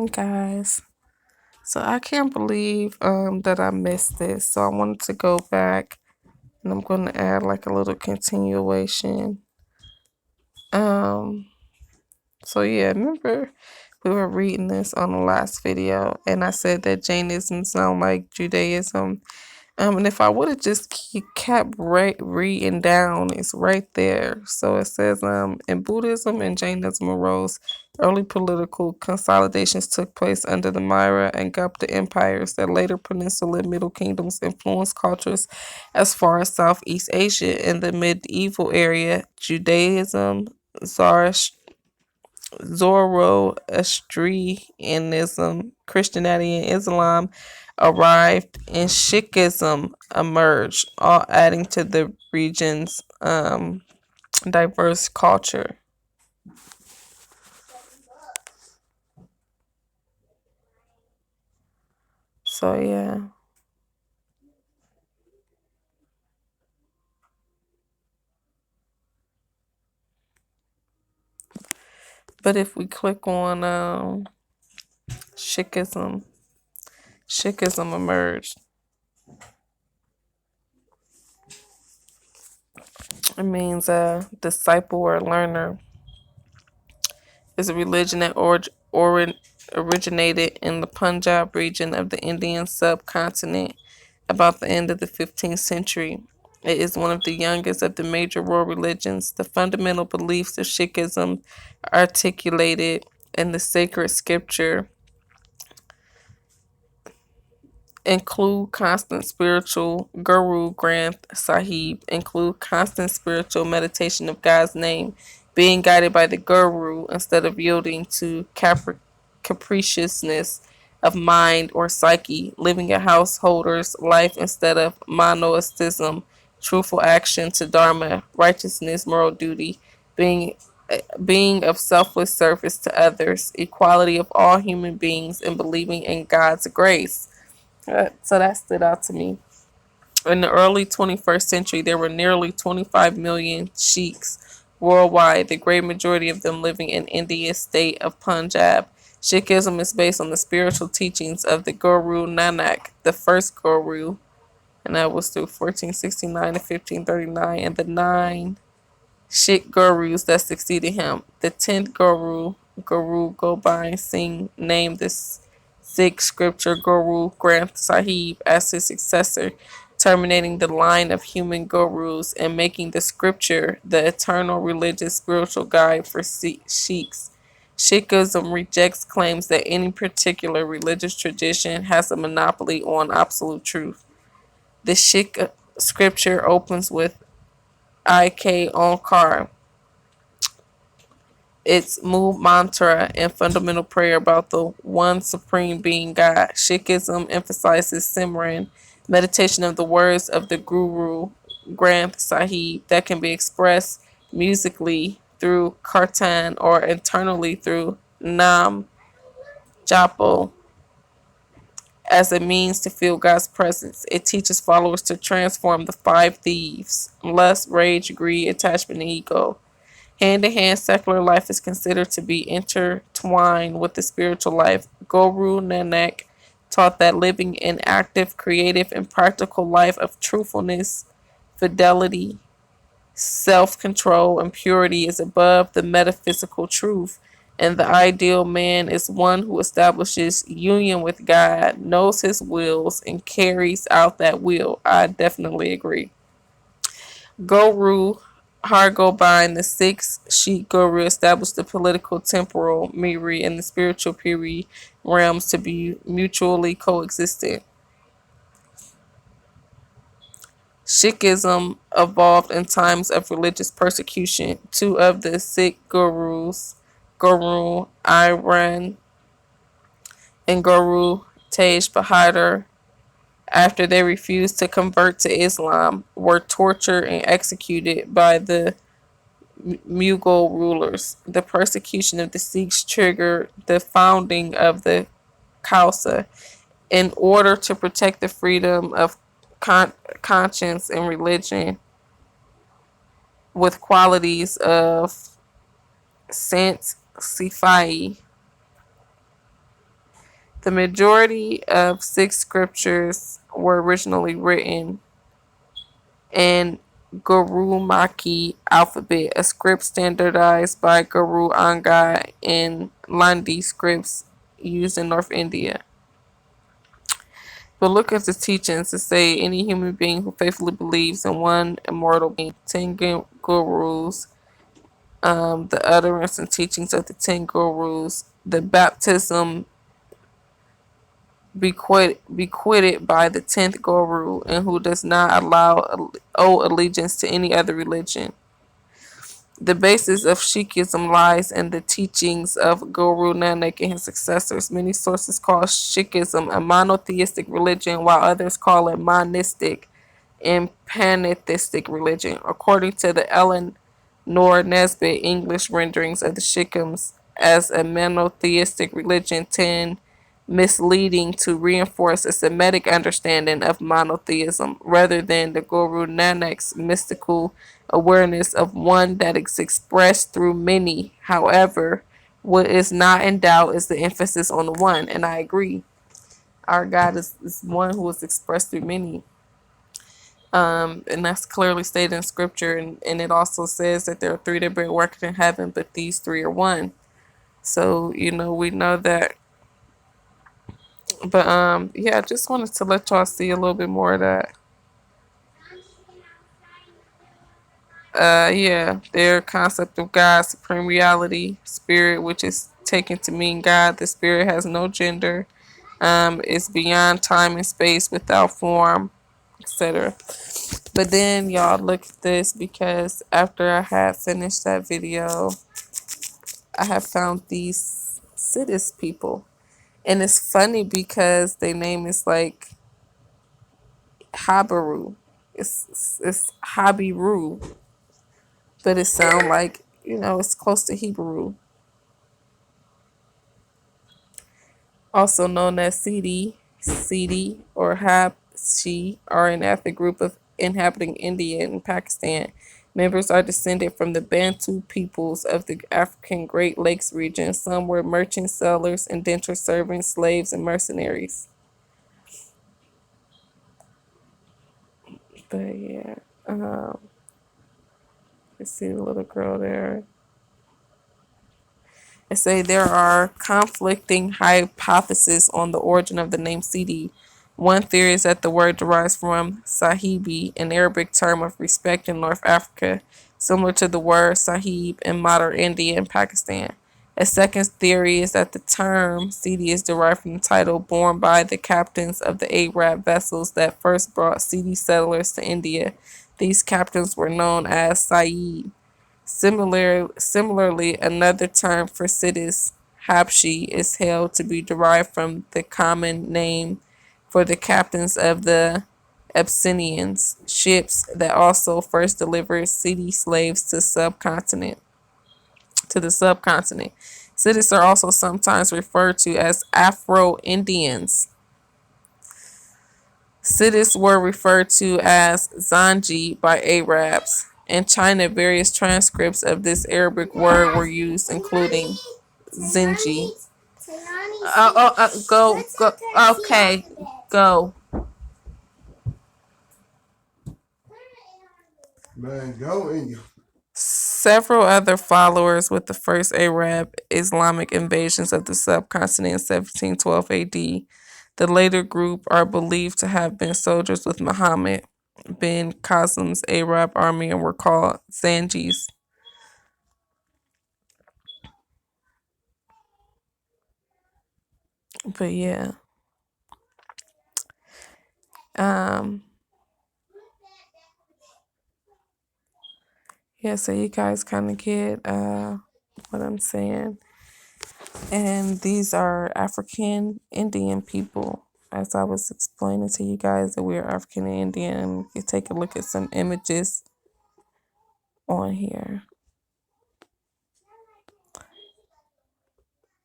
Guys, so I can't believe that I missed this. So I wanted to go back and I'm going to add like a little continuation. Um so yeah, remember we were reading this on the last video and I said that Jainism sound like Judaism. And if I would have just kept reading down, it's right there. So it says, in Buddhism and Jainism arose, early political consolidations took place under the Maya and Gupta empires that later peninsula and middle kingdoms influenced cultures as far as Southeast Asia. In the medieval area, Judaism, Zoroastrianism, Christianity, and Islam arrived, and Sikhism emerged, all adding to the region's diverse culture. So, yeah. But if we click on Sikhism, Sikhism emerged. It means a disciple or learner. Is a religion that originated in the Punjab region of the Indian subcontinent about the end of the 15th century. It is one of the youngest of the major world religions. The fundamental beliefs of Sikhism articulated in the sacred scripture include constant spiritual Guru Granth Sahib, include constant spiritual meditation of God's name, being guided by the Guru instead of yielding to capriciousness of mind or psyche, living a householder's life instead of monotheism, truthful action to dharma, righteousness, moral duty, being being of selfless service to others, equality of all human beings, and believing in God's grace. So that stood out to me. In the early 21st century, there were nearly 25 million Sikhs worldwide, the great majority of them living in India's state of Punjab. Sikhism is based on the spiritual teachings of the Guru Nanak, the first Guru, and that was through 1469 to 1539, and the nine Sikh Gurus that succeeded him. The 10th Guru, Guru Gobind Singh, named this Sikh scripture Guru Granth Sahib as his successor, terminating the line of human gurus and making the scripture the eternal religious spiritual guide for Sikhs. Sikhism rejects claims that any particular religious tradition has a monopoly on absolute truth. The Sikh scripture opens with Ik Onkar, its move mantra and fundamental prayer about the one supreme being God. Sikhism emphasizes Simran, meditation of the words of the Guru Granth Sahib that can be expressed musically through kirtan or internally through nam japo as a means to feel God's presence. It teaches followers to transform the five thieves: lust, rage, greed, attachment, and ego. Hand in hand, secular life is considered to be intertwined with the spiritual life. Guru Nanak taught that living an active, creative, and practical life of truthfulness, fidelity, self control, and purity is above the metaphysical truth. And the ideal man is one who establishes union with God, knows his wills, and carries out that will. I definitely agree. Guru Hargobind, the sixth Sikh Guru, established the political, temporal, Miri, and the spiritual Piri realms to be mutually coexistent. Sikhism evolved in times of religious persecution. Two of the Sikh gurus, Guru Iran and Guru Tej Bahadur, after they refused to convert to Islam, were tortured and executed by the Mughal rulers. The persecution of the Sikhs triggered the founding of the Khalsa in order to protect the freedom of conscience and religion with qualities of Sant Sifai. The majority of six scriptures were originally written in Gurumaki alphabet, a script standardized by Guru Angad and Landi scripts used in North India. But look at the teachings to say any human being who faithfully believes in one immortal being, 10 gurus, the utterance and teachings of the 10 gurus, the baptism bequeathed by the 10th guru, and who does not owe allegiance to any other religion. The basis of Sikhism lies in the teachings of Guru Nanak and his successors. Many sources call Sikhism a monotheistic religion, while others call it monistic and pantheistic religion. According to the Ellen Nor Nesbitt English renderings of the Sikhs as a monotheistic religion tend misleading to reinforce a Semitic understanding of monotheism rather than the Guru Nanak's mystical awareness of one that is expressed through many. However, what is not in doubt is the emphasis on the one, and I agree. Our God is one who is expressed through many. And that's clearly stated in scripture, and it also says that there are three that bear record in heaven, but these three are one. So, we know that. But yeah, I just wanted to let y'all see a little bit more of that. Yeah, their concept of God, supreme reality, spirit, which is taken to mean God. The spirit has no gender. It's beyond time and space, without form, etc. But then y'all look at this, because after I had finished that video, I have found these Siddhist people. And it's funny because their name is like Habaru. It's Habiru, but it sounds like, it's close to Hebrew. Also known as Sidi, or Habshi, are an ethnic group of inhabiting India and Pakistan. Members are descended from the Bantu peoples of the African Great Lakes region. Some were merchants, sellers, indentured servants, slaves, and mercenaries. But yeah, you see the little girl there. They say there are conflicting hypotheses on the origin of the name Sidi. One theory is that the word derives from sahibi, an Arabic term of respect in North Africa, similar to the word sahib in modern India and Pakistan. A second theory is that the term Sidi is derived from the title borne by the captains of the Arab vessels that first brought Sidi settlers to India. These captains were known as Sayyid. Similarly, another term for cities, Habshi, is held to be derived from the common name for the captains of the Abyssinians, ships that also first delivered city slaves to the subcontinent. Cities are also sometimes referred to as Afro-Indians. Cities were referred to as Zanji by Arabs. In China, various transcripts of this Arabic word were used, including Zinji. Go. Okay, go. Man, go in you. Several other followers with the first Arab Islamic invasions of the subcontinent in 1712 AD. The later group are believed to have been soldiers with Muhammad bin Qasim's Arab army and were called Zanjis. But yeah. Yeah, so you guys kind of get what I'm saying. And these are African Indian people. As I was explaining to you guys that we are African and Indian, you take a look at some images on here.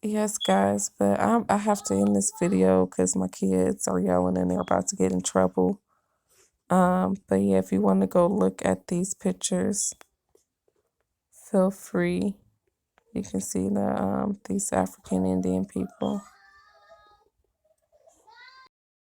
Yes, guys, but I have to end this video because my kids are yelling and they're about to get in trouble. But yeah, if you want to go look at these pictures, feel free. You can see the these African Indian people.